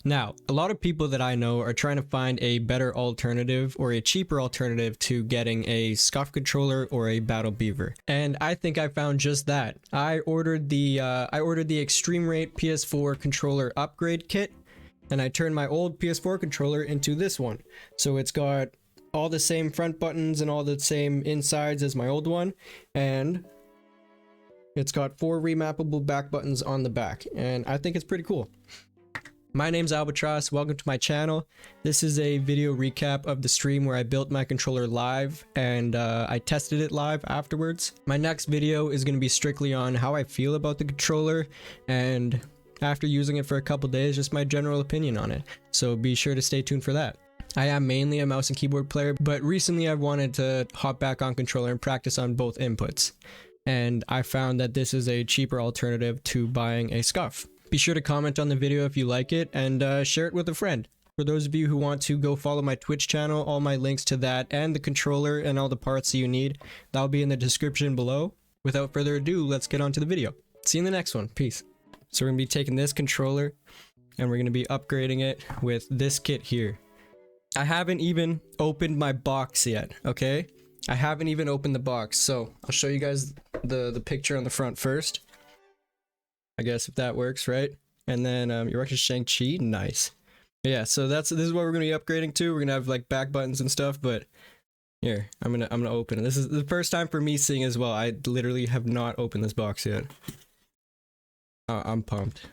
Now, a lot of people that I know are trying to find a better alternative or a cheaper alternative to getting a Scuff controller or a Battle Beaver. And I think I found just that. I ordered the eXtremeRate PS4 controller upgrade kit, and I turned my old PS4 controller into this one. So it's got all the same front buttons and all the same insides as my old one, and it's got 4 remappable back buttons on the back, and I think it's pretty cool. My name's Albatross, welcome to my channel. This is a video recap of the stream where I built my controller live and I tested it live afterwards. My next video is going to be strictly on how I feel about the controller and after using it for a couple days, just my general opinion on it. So be sure to stay tuned for that. I am mainly a mouse and keyboard player, but recently I've wanted to hop back on controller and practice on both inputs. And I found that this is a cheaper alternative to buying a Scuff. Be sure to comment on the video if you like it and share it with a friend. For those of you who want to go follow my Twitch channel, all my links to that and the controller and all the parts that you need, that'll be in the description below. Without further ado, let's get on to the video. See you in the next one. Peace. So we're going to be taking this controller and we're going to be upgrading it with this kit here. I haven't even opened my box yet, okay? I haven't even opened the box, so I'll show you guys the picture on the front first. I guess if that works, right? And then you're actually Shang-Chi, nice. Yeah, so this is what we're gonna be upgrading to. We're gonna have like back buttons and stuff, but here, I'm gonna open it. This is the first time for me seeing as well. I literally have not opened this box yet. I'm pumped.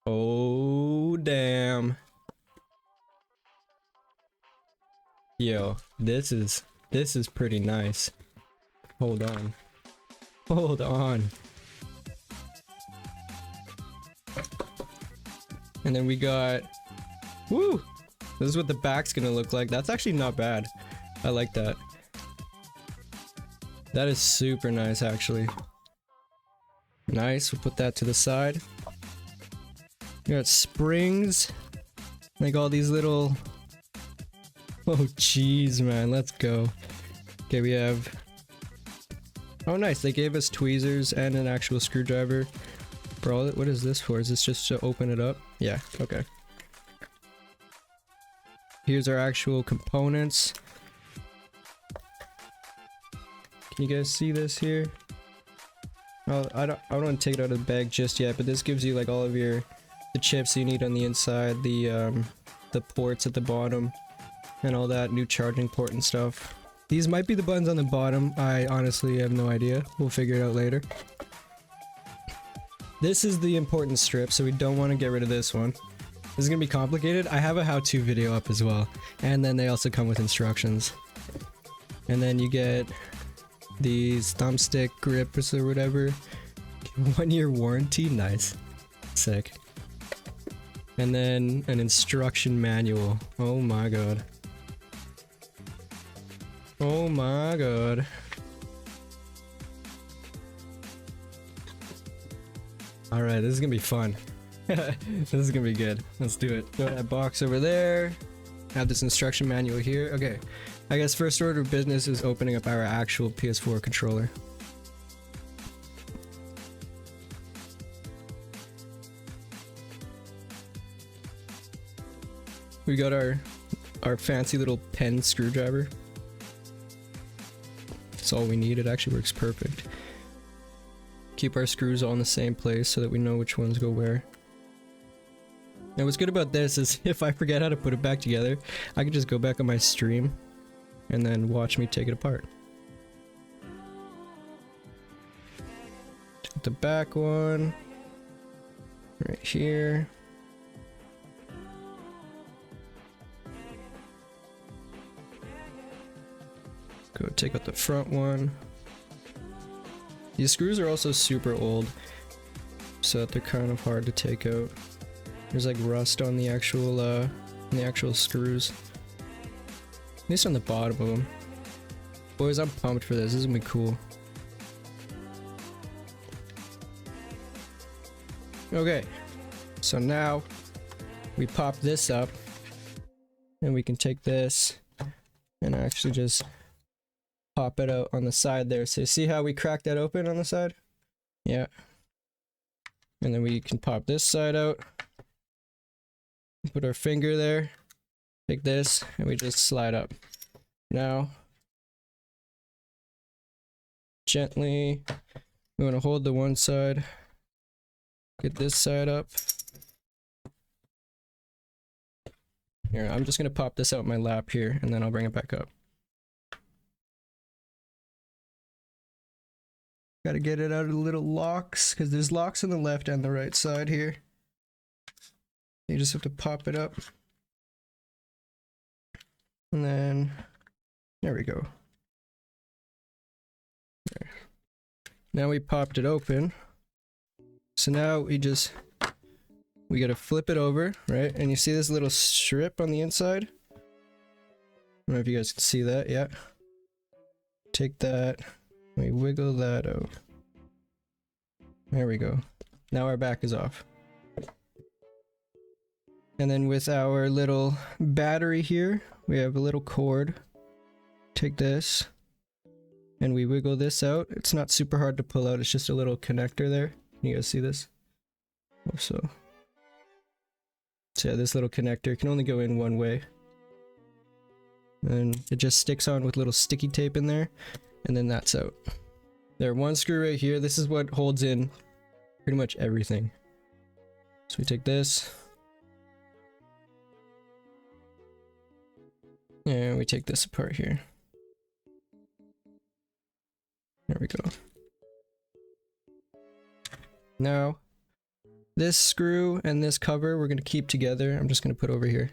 Oh damn. Yo, this is pretty nice. Hold on. Hold on. And then we got... Woo! This is what the back's gonna look like. That's actually not bad. I like that. That is super nice, actually. Nice, we'll put that to the side. We got springs. Like all these little... Oh jeez, man, let's go. Okay, we have... Oh nice, they gave us tweezers and an actual screwdriver. Bro, what is this for? Is this just to open it up? Yeah, okay. Here's our actual components. Can you guys see this here? Oh, I don't want to take it out of the bag just yet, but this gives you like all of the chips you need on the inside, the ports at the bottom, and all that, new charging port and stuff. These might be the buttons on the bottom. I honestly have no idea. We'll figure it out later. This is the important strip, so we don't want to get rid of this one. This is going to be complicated. I have a how-to video up as well. And then they also come with instructions. And then you get these thumbstick grips or whatever. 1-year warranty. Nice. Sick. And then an instruction manual. Oh my god. Oh my god. Alright, this is gonna be fun. This is gonna be good. Let's do it. Throw that box over there. Have this instruction manual here. Okay. I guess first order of business is opening up our actual PS4 controller. We got our fancy little pen screwdriver. That's all we need. It actually works perfect. Keep our screws all in the same place so that we know which ones go where. And what's good about this is if I forget how to put it back together, I can just go back on my stream and then watch me take it apart. Take the back one right here. Go take out the front one. These screws are also super old, so that they're kind of hard to take out. There's like rust on the actual screws. At least on the bottom of them. Boys, I'm pumped for this. This is gonna be cool. Okay, so now we pop this up, and we can take this and actually just pop it out on the side there. So see how we cracked that open on the side? Yeah. And then we can pop this side out. Put our finger there. Take this, and we just slide up. Now, gently, we want to hold the one side. Get this side up. Here, I'm just going to pop this out my lap here, and then I'll bring it back up. Got to get it out of the little locks, because there's locks on the left and the right side here. You just have to pop it up. And then, there we go. There. Now we popped it open. So now we gotta flip it over, right? And you see this little strip on the inside? I don't know if you guys can see that yet. Take that, we wiggle that out. There we go. Now our back is off. And then with our little battery here, we have a little cord. Take this, and we wiggle this out. It's not super hard to pull out, it's just a little connector there. Can you guys see this? So yeah, this little connector can only go in one way. And it just sticks on with little sticky tape in there, and then that's out. There, one screw right here. This is what holds in pretty much everything. So we take this, and we take this apart here. There we go. Now, this screw and this cover we're going to keep together. I'm just going to put over here.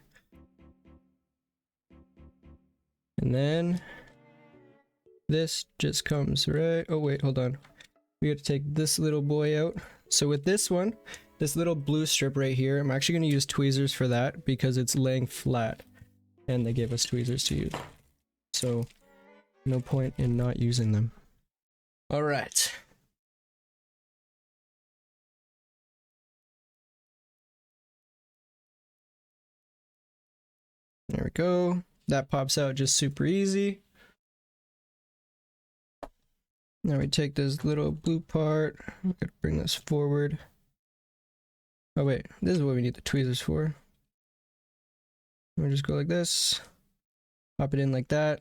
And then this just comes right... Oh wait, hold on. We have to take this little boy out. So with this one, this little blue strip right here, I'm actually going to use tweezers for that because it's laying flat. And they gave us tweezers to use. So, no point in not using them. Alright. There we go. That pops out just super easy. Now we take this little blue part. I'm gonna bring this forward. Oh wait, this is what we need the tweezers for. We just go like this. Pop it in like that.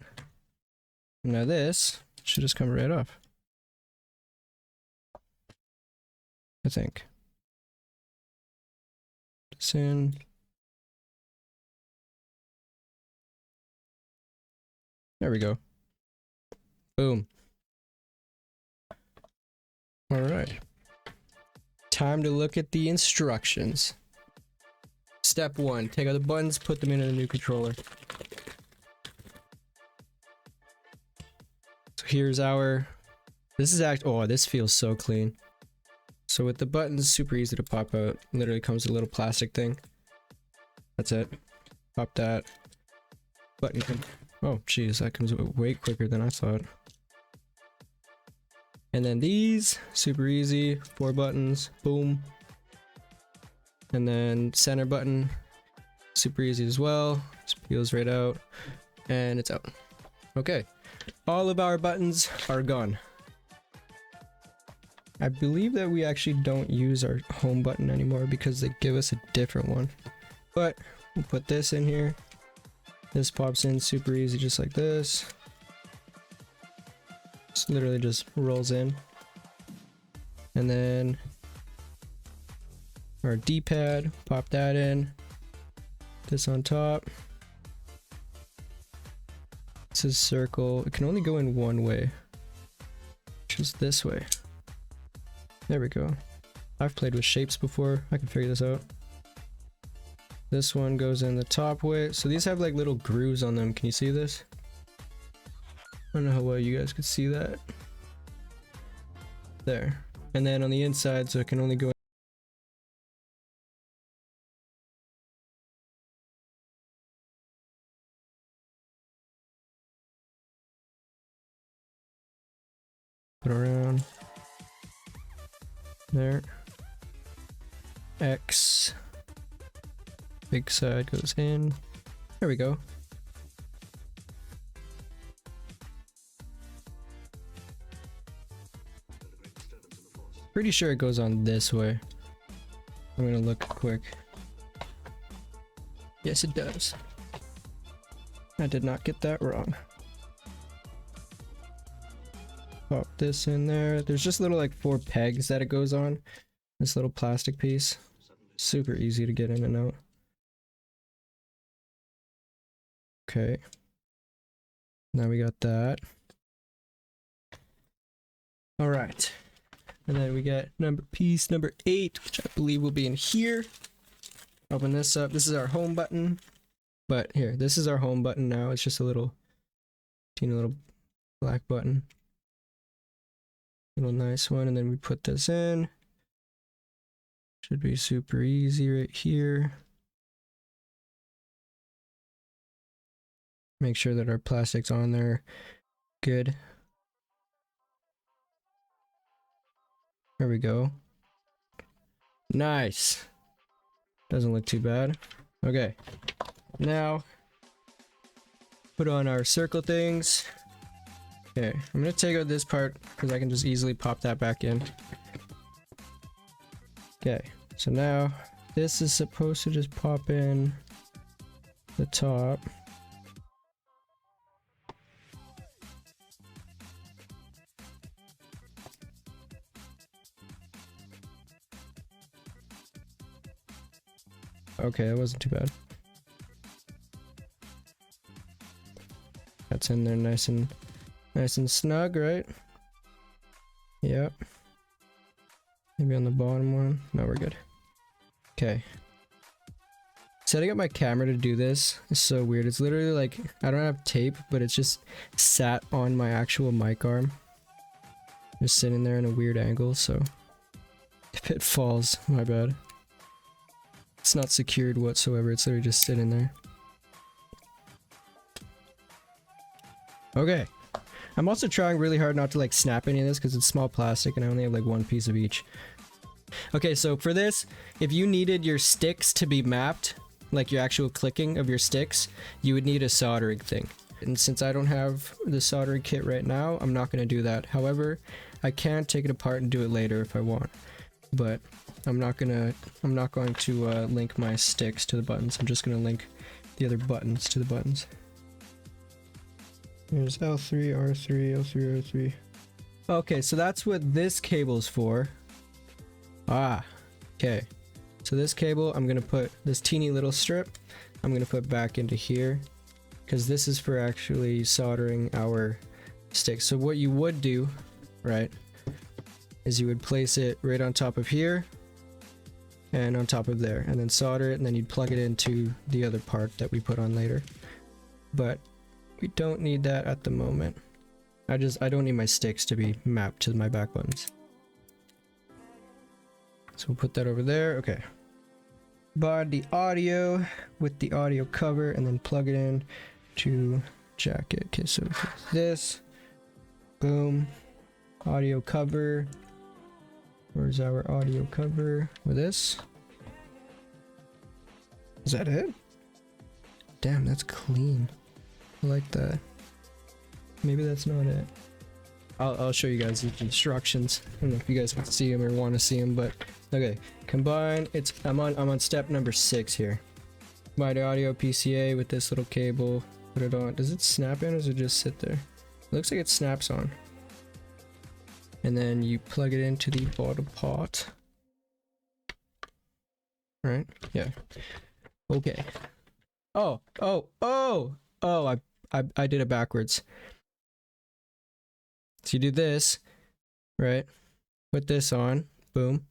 Now this should just come right off. I think. This in. There we go. Boom. Alright. Time to look at the instructions. Step 1. Take out the buttons, put them into the new controller. So here's our... This is oh, this feels so clean. So with the buttons, super easy to pop out. Literally comes with a little plastic thing. That's it. Pop that. Button can... Oh, geez, that comes way quicker than I thought. And then these, super easy. 4 buttons, boom. And then center button, super easy as well. Just peels right out, and it's out. Okay, all of our buttons are gone. I believe that we actually don't use our home button anymore because they give us a different one. But we'll put this in here. This pops in super easy, just like this. Just literally just rolls in. And then our D-pad, pop that in. This on top. This is circle. It can only go in one way, which is this way. There we go. I've played with shapes before. I can figure this out. This one goes in the top way. So these have like little grooves on them. Can you see this? I don't know how well you guys could see that. There. And then on the inside, so it can only go put around there. X, big side goes in. There we go. Pretty sure it goes on this way. I'm gonna look quick. Yes, it does. I did not get that wrong. Pop this in there. There's just little like 4 pegs that it goes on. This little plastic piece. Super easy to get in and out. Okay. Now we got that. All right. And then we get piece number 8, which I believe will be in here. Open this up. This is our home button. But here, this is our home button now. It's just a little, teeny little black button. Little nice one. And then we put this in. Should be super easy right here. Make sure that our plastic's on there. Good. There we go. Nice. Doesn't look too bad. Okay. Now, put on our circle things. Okay, I'm gonna take out this part because I can just easily pop that back in. Okay, so now this is supposed to just pop in the top. Okay, that wasn't too bad. That's in there nice and snug, right? Yep. Maybe on the bottom one. No, we're good. Okay. Setting up my camera to do this is so weird. It's literally like, I don't have tape, but it's just sat on my actual mic arm. Just sitting there in a weird angle, so if it falls, my bad. It's not secured whatsoever, it's literally just sitting there. Okay. I'm also trying really hard not to like snap any of this because it's small plastic and I only have like 1 piece of each. Okay, so for this, if you needed your sticks to be mapped, like your actual clicking of your sticks, you would need a soldering thing. And since I don't have the soldering kit right now, I'm not going to do that. However, I can take it apart and do it later if I want. But I'm not going to link my sticks to the buttons. I'm just going to link the other buttons to the buttons. There's L3, R3, L3, R3. Okay, so that's what this cable's for. Ah, okay. So this cable, I'm gonna put this teeny little strip, I'm gonna put back into here, because this is for actually soldering our sticks. So what you would do, right, is you would place it right on top of here, and on top of there, and then solder it, and then you'd plug it into the other part that we put on later. But we don't need that at the moment. I don't need my sticks to be mapped to my back buttons. So we'll put that over there. Okay. Buy the audio with the audio cover and then plug it in to jacket. Okay, so this. Boom. Audio cover. Where's our audio cover? With this. Is that it? Damn, that's clean. I like that. Maybe that's not it. I'll show you guys the instructions. I don't know if you guys can see them or want to see them, but okay. Combine. I'm on step number 6 here. Buy the audio PCA with this little cable. Put it on. Does it snap in or does it just sit there? It looks like it snaps on. And then you plug it into the bottom pot. Right? Yeah. Okay. Oh, I did it backwards. So you do this, right? Put this on, boom.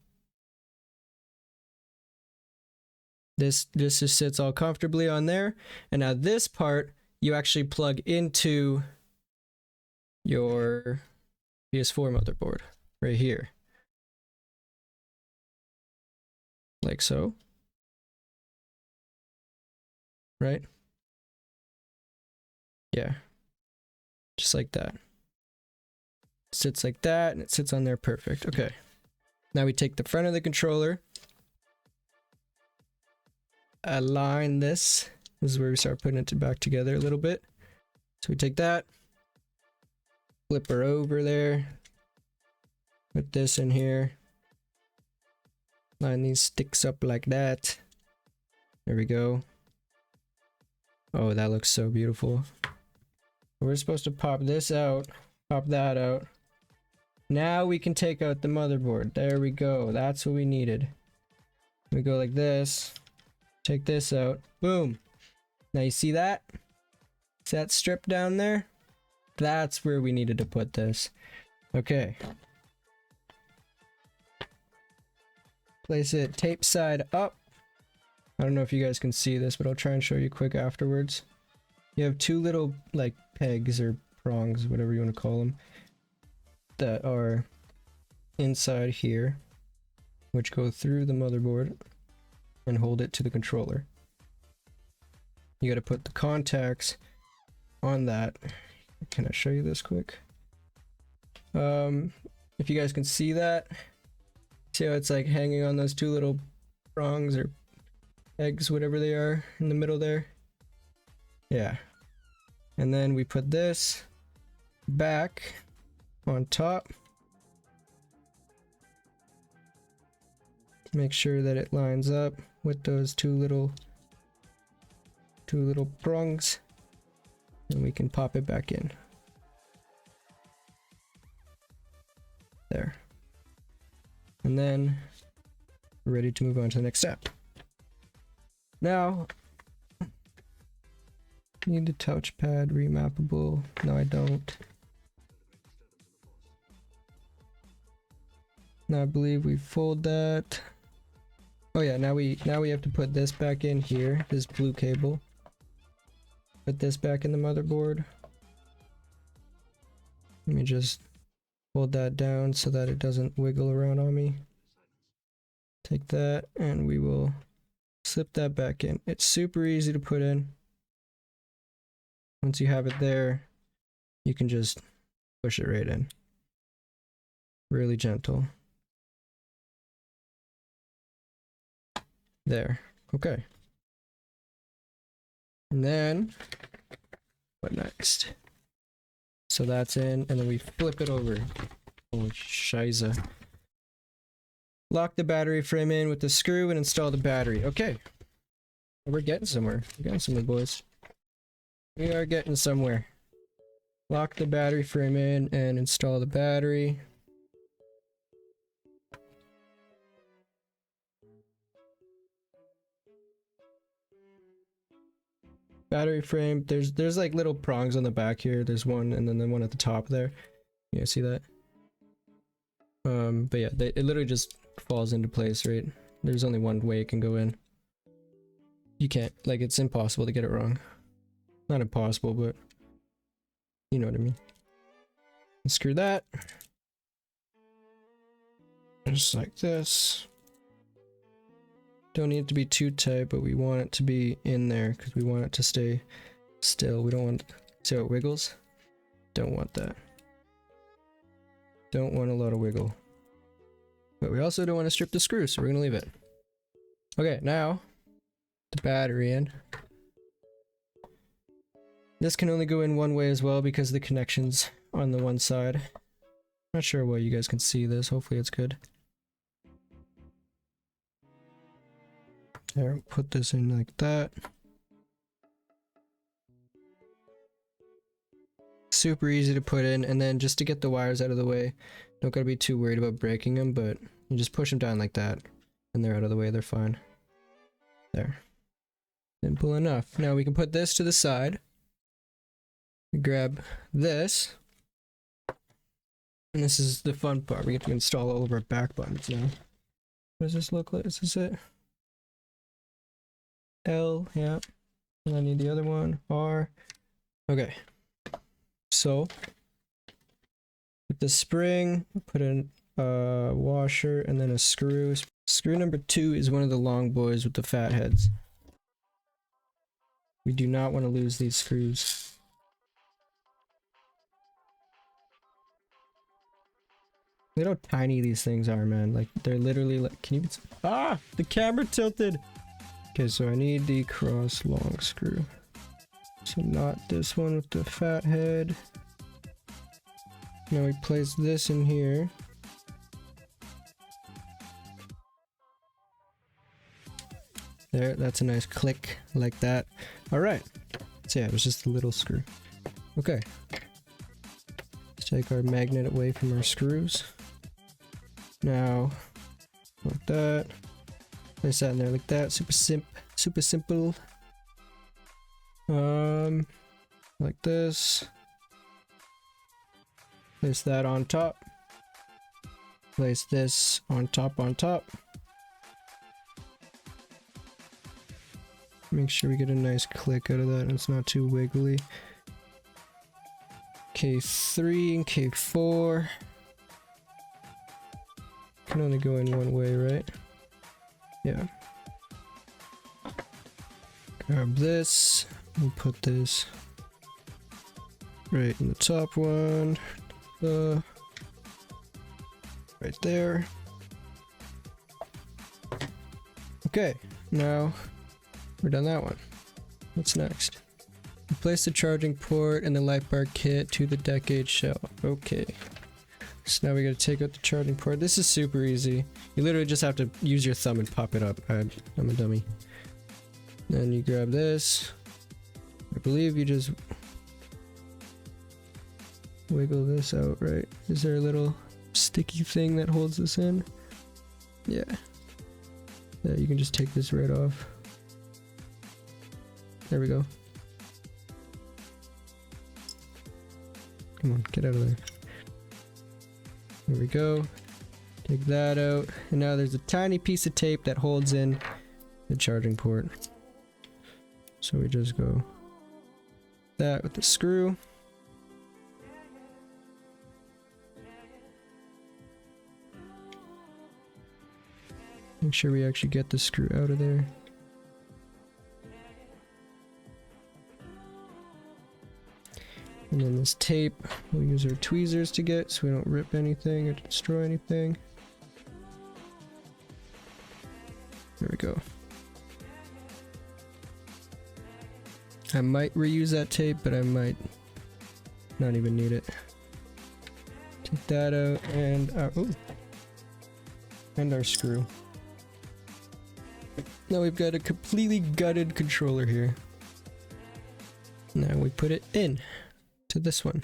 This just sits all comfortably on there. And now this part, you actually plug into your PS4 motherboard right here. Like so. Right? Yeah. Just like that. Sits like that and it sits on there perfect. Okay. Now we take the front of the controller. Align this. This is where we start putting it back together a little bit. So we take that. Flip her over there. Put this in here. Line these sticks up like that. There we go. Oh, that looks so beautiful. We're supposed to pop this out, pop that out. Now we can take out the motherboard. There we go. That's what we needed. We go like this. Take this out. Boom. Now you see that? See that strip down there? That's where we needed to put this. Okay. Place it tape side up. I don't know if you guys can see this, but I'll try and show you quick afterwards. You have two little like pegs or prongs, whatever you want to call them, that are inside here, which go through the motherboard and hold it to the controller. You got to put the contacts on that. Can I show you this quick? If you guys can see that, see how it's like hanging on those two little prongs or eggs, whatever they are, in the middle there? Yeah. And then we put this back on top. Make sure that it lines up with those two little prongs, and we can pop it back in. There. And then we're ready to move on to the next step. Now, need the touchpad remappable. No, I don't. Now I believe we fold that. Oh yeah, now we have to put this back in here, this blue cable. Put this back in the motherboard. Let me just hold that down so that it doesn't wiggle around on me. Take that and we will slip that back in. It's super easy to put in. Once you have it there, you can just push it right in. Really gentle. There. Okay. And then, what next? So that's in, and then we flip it over. Oh, shiza. Lock the battery frame in with the screw and install the battery. Okay. We're getting somewhere. We're getting somewhere, boys. We are getting somewhere. Lock the battery frame in and install the battery. Battery frame, there's like little prongs on the back here. There's one and then the one at the top there. You guys see that? But yeah, it literally just falls into place, right? There's only one way it can go in. You can't, like, it's impossible to get it wrong. Not impossible, but you know what I mean. Screw that. Just like this. Don't need it to be too tight, but we want it to be in there because we want it to stay still. We don't want, see how it wiggles? Don't want that. Don't want a lot of wiggle. But we also don't want to strip the screw, so we're gonna leave it. Okay, now the battery in. This can only go in one way as well because the connection's on the one side. Not sure why you guys can see this. Hopefully it's good. There, put this in like that. Super easy to put in, and then just to get the wires out of the way, don't gotta be too worried about breaking them, but you just push them down like that, and they're out of the way, they're fine. There. Simple enough. Now we can put this to the side. Grab this. And this is the fun part. We get to install all of our back buttons now. What does this look like? Is this it? L, yeah. And I need the other one. R. Okay. So, with the spring, put in a washer and then a screw. Screw number 2 is one of the long boys with the fat heads. We do not want to lose these screws. Look how tiny these things are, man. Like, they're literally like, can you, ah, the camera tilted. Okay, so I need the cross long screw. So not this one with the fat head. Now we place this in here. There, that's a nice click like that. All right. So yeah, it was just a little screw. Okay. Let's take our magnet away from our screws. Now, like that. Place that in there like that. Super simple. Like this. Place that on top. Place this on top. Make sure we get a nice click out of that and it's not too wiggly. K3 and K4. Can only go in one way, right? Yeah. Grab this and put this right in the top one. Right there. Okay, now we're done that one. What's next? Replace the charging port and the light bar kit to the decade shell. Okay. So now we gotta take out the charging port. This is super easy. You literally just have to use your thumb and pop it up. I'm a dummy. Then you grab this. I believe you just wiggle this out, right? Is there a little sticky thing that holds this in? Yeah. Yeah, you can just take this right off. There we go. Come on, get out of there. There we go. Take that out. And now there's a tiny piece of tape that holds in the charging port. So we just go that with the screw. Make sure we actually get the screw out of there. And then this tape, we'll use our tweezers to get so we don't rip anything or destroy anything. There we go. I might reuse that tape, but I might not even need it. Take that out and our screw. Now we've got a completely gutted controller here. Now we put it in to this one.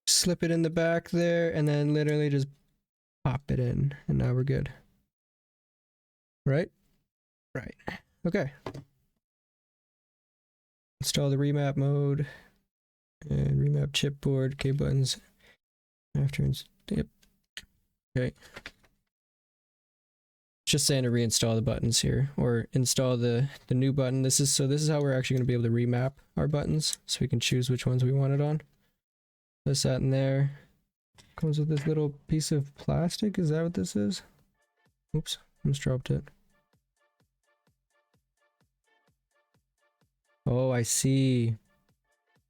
Slip it in the back there and then literally just pop it in and now we're good. Right? Right. Okay. Install the remap mode and remap chipboard, K buttons after yep. Okay. Just saying to reinstall the buttons here or install the new button. This is how we're actually going to be able to remap our buttons so we can choose which ones we want it on. Place that in there. Comes with this little piece of plastic. Is that what this is? Oops, almost dropped it. Oh, I see.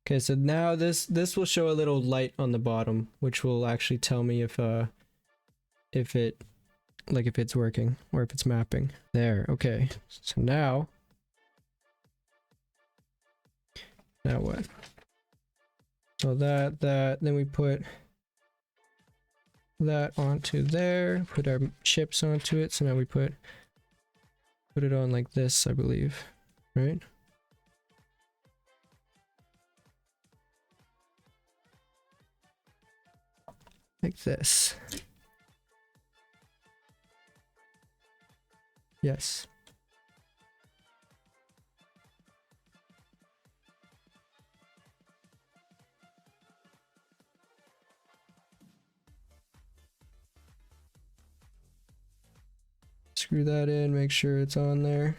Okay, so now this will show a little light on the bottom, which will actually tell me if it's working or if it's mapping. There, okay. So now what? So that, then we put that onto there, put our chips onto it. So now we put it on like this, I believe, right? Like this. Yes. Screw that in, make sure it's on there.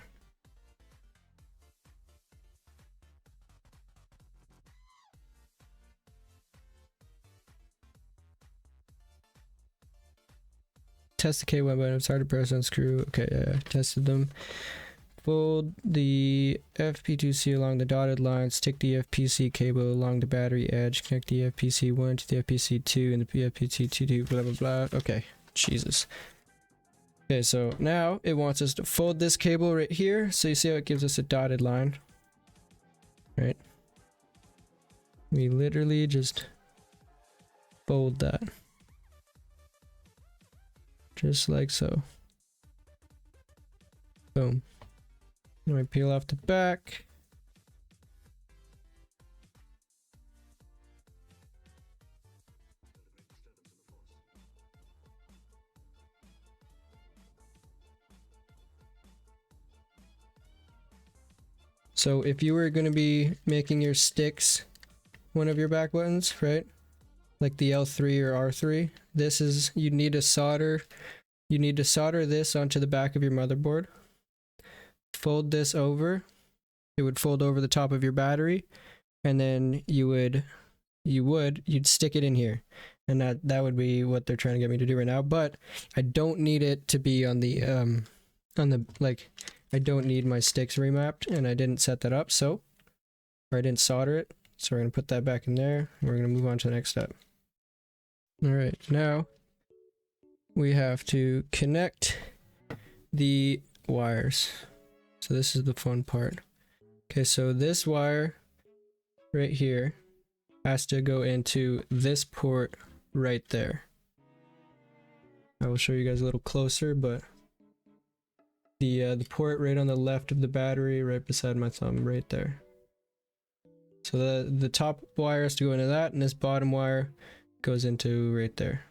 Test the K1 button, it's hard to press, unscrew. Okay, yeah, tested them. Fold the FP2C along the dotted line, stick the FPC cable along the battery edge, connect the FPC1 to the FPC2 and the FPC2, blah blah blah. Okay, Jesus. Okay, so now it wants us to fold this cable right here. So you see how it gives us a dotted line, right? We literally just fold that. just like so. Boom. Then we peel off the back. So if you were going to be making your sticks one of your back buttons, right? Like the L3 or R3, this is, you need to solder this onto the back of your motherboard. Fold this over. It would fold over the top of your battery, and then you'd stick it in here. And that would be what they're trying to get me to do right now, but I don't need it to be on the like, I don't need my sticks remapped, and I didn't set that up, or I didn't solder it. So we're going to put that back in there, and we're going to move on to the next step. Alright, now we have to connect the wires. So this is the fun part. Okay, so this wire right here has to go into this port right there. I will show you guys a little closer, but the port right on the left of the battery, right beside my thumb, right there. So the top wire has to go into that, and this bottom wire goes into right there.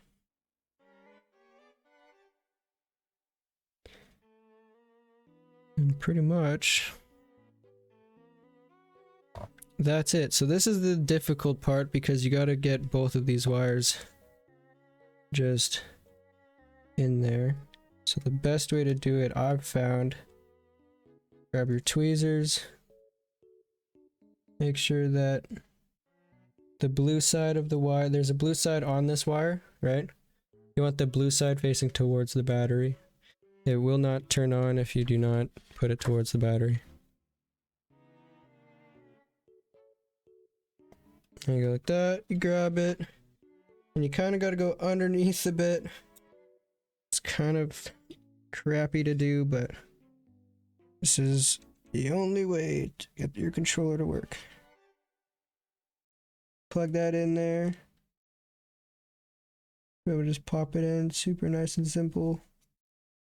And pretty much that's it. So this is the difficult part, because you got to get both of these wires just in there. So the best way to do it, I've found, grab your tweezers, make sure that the blue side of the wire, there's a blue side on this wire, right? You want the blue side facing towards the battery. It will not turn on if you do not put it towards the battery. And you go like that, you grab it, and you kind of got to go underneath a bit. It's kind of crappy to do, but this is the only way to get your controller to work. Plug that in there. We'll just pop it in, super nice and simple.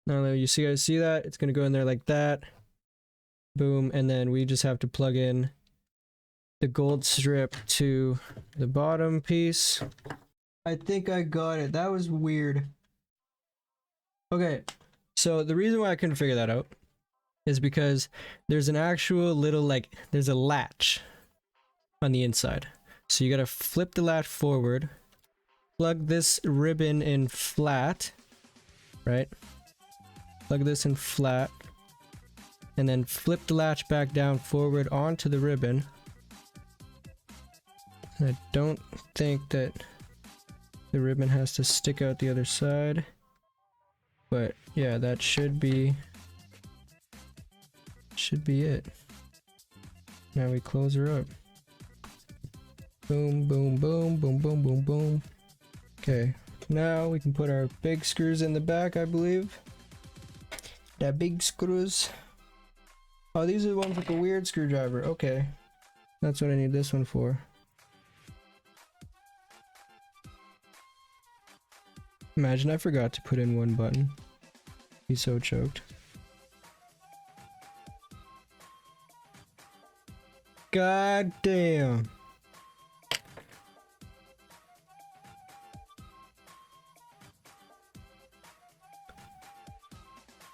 Now you guys see that? It's gonna go in there like that. Boom, and then we just have to plug in the gold strip to the bottom piece. I think I got it. That was weird. Okay, so the reason why I couldn't figure that out is because there's an actual little, like, there's a latch on the inside. So you gotta flip the latch forward, plug this ribbon in flat, right? Plug this in flat, and then flip the latch back down forward onto the ribbon. And I don't think that the ribbon has to stick out the other side, but yeah, that should be it. Now we close her up. Boom, boom, boom, boom, boom, boom, boom. Okay, now we can put our big screws in the back, I believe. The big screws. Oh, these are the ones with the weird screwdriver. Okay, that's what I need this one for. Imagine I forgot to put in one button. He's so choked. God damn.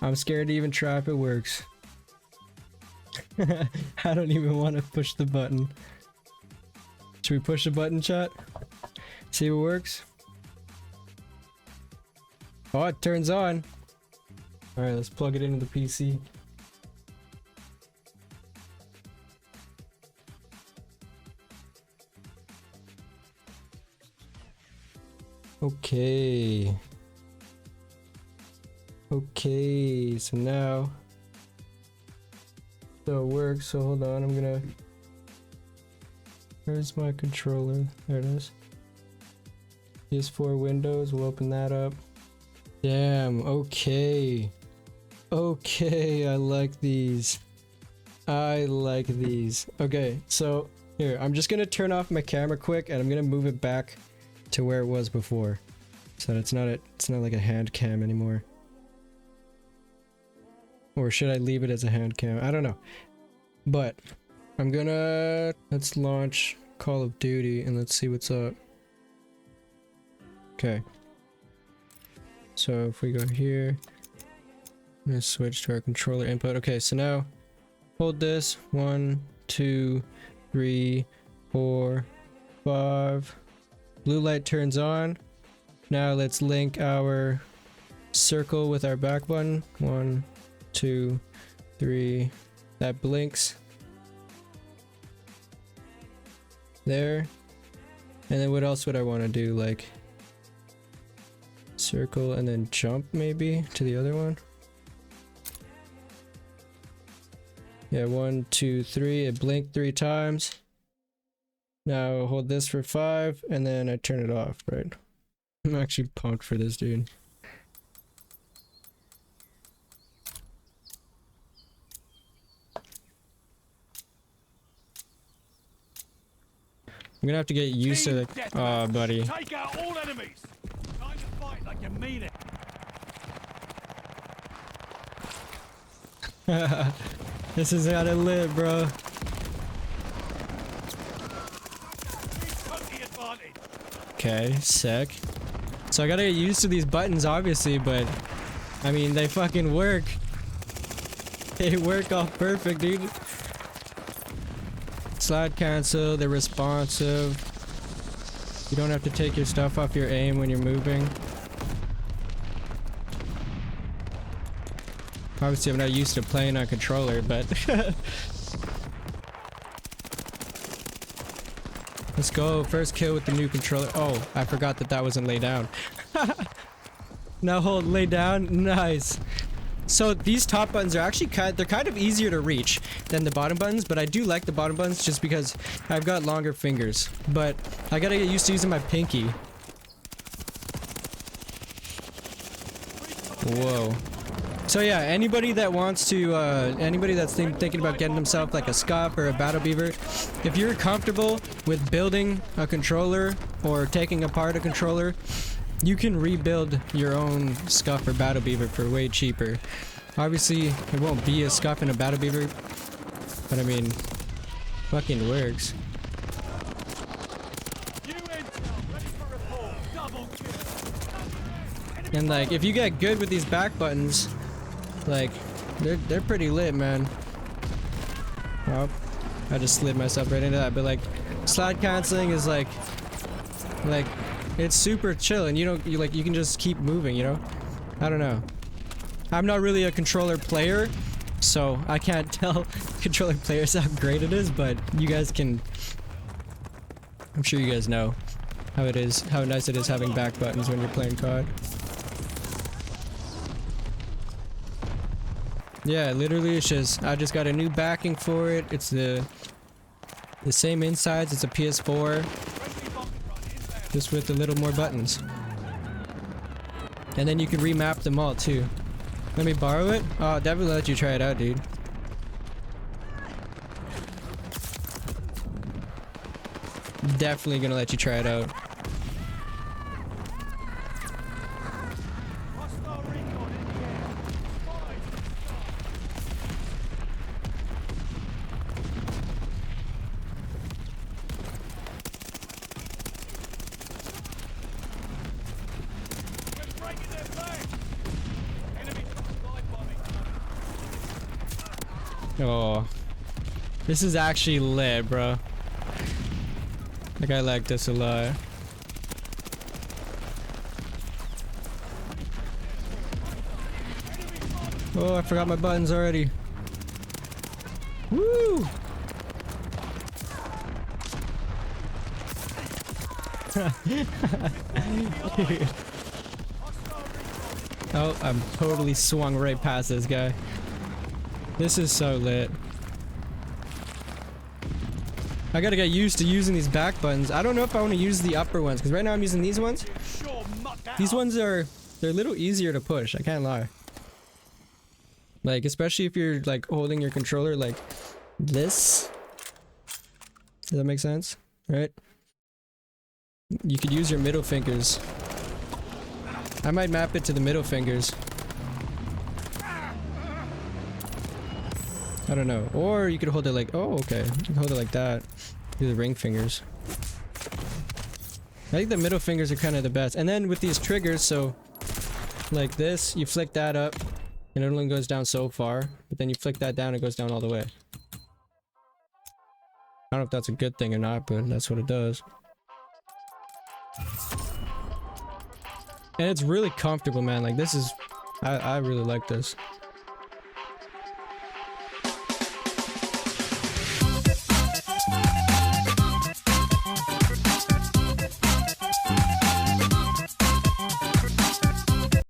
I'm scared to even try if it works. I don't even want to push the button. Should we push the button, chat? See what works? Oh, it turns on. Alright, let's plug it into the PC. Okay. Okay, so now it works. So hold on, I'm gonna, where's my controller? There it is. PS4 Windows, we'll open that up. Damn, okay. Okay, I like these. I like these. Okay, so here, I'm just gonna turn off my camera quick and I'm gonna move it back to where it was before. so it's not like a hand cam anymore. Or should I leave it as a hand cam? I don't know. But I'm gonna, let's launch Call of Duty and let's see what's up. Okay. So if we go here, I'm gonna switch to our controller input. Okay, so now hold this. 1, 2, 3, 4, 5. Blue light turns on. Now let's link our circle with our back button. 1, 2, 3. That blinks. There. And then what else would I want to do? Like circle and then jump maybe to the other one. Yeah, 1, 2, 3. It blinked 3 times. Now hold this for 5 and then I turn it off, right? I'm actually pumped for this, dude. I'm gonna have to get used to the buddy. Take out all enemies. Time to fight like you mean it. This is how to live, bro. Okay, sick. So I gotta get used to these buttons, obviously, but I mean, they fucking work. They work all perfect, dude. Slide cancel, they're responsive. You don't have to take your stuff off your aim when you're moving. Obviously, I'm not used to playing on controller, but let's go. First kill with the new controller. Oh, I forgot that that wasn't lay down. Now hold lay down. Nice. So these top buttons are actually they're kind of easier to reach than the bottom buttons, but I do like the bottom buttons just because I've got longer fingers. But I gotta get used to using my pinky. Whoa. So yeah, anybody that wants to, anybody that's thinking about getting himself like a Scuff or a Battle Beaver, if you're comfortable with building a controller or taking apart a controller, you can rebuild your own Scuff or Battle Beaver for way cheaper. Obviously, it won't be a Scuff and a Battle Beaver, but I mean, fucking works. And like, if you get good with these back buttons, like, they're pretty lit, man. Oh, I just slid myself right into that. But like, slide canceling is like it's super chill, and you can just keep moving, you know? I don't know. I'm not really a controller player, so I can't tell controller players how great it is, but you guys can. I'm sure you guys know how it is, how nice it is having back buttons when you're playing COD. Yeah, literally it's just, I just got a new backing for it. It's the same insides, it's a PS4. Just with a little more buttons. And then you can remap them all too. Let me borrow it? Oh, I'll definitely let you try it out, dude. Definitely gonna let you try it out. Oh, this is actually lit, bro. Like, I like this a lot. Oh, I forgot my buttons already. Woo! Oh, I'm totally swung right past this guy. This is so lit. I gotta get used to using these back buttons. I don't know if I want to use the upper ones, because right now I'm using these ones. These ones they're a little easier to push, I can't lie. Like, especially if you're like holding your controller like this. Does that make sense? Right? You could use your middle fingers I might map it to the middle fingers. I don't know. Or you could hold it like, oh, okay. You can hold it like that. Do the ring fingers. I think the middle fingers are kind of the best. And then with these triggers, so like this, you flick that up and it only goes down so far. But then you flick that down, it goes down all the way. I don't know if that's a good thing or not, but that's what it does. And it's really comfortable, man. Like this is, I really like this.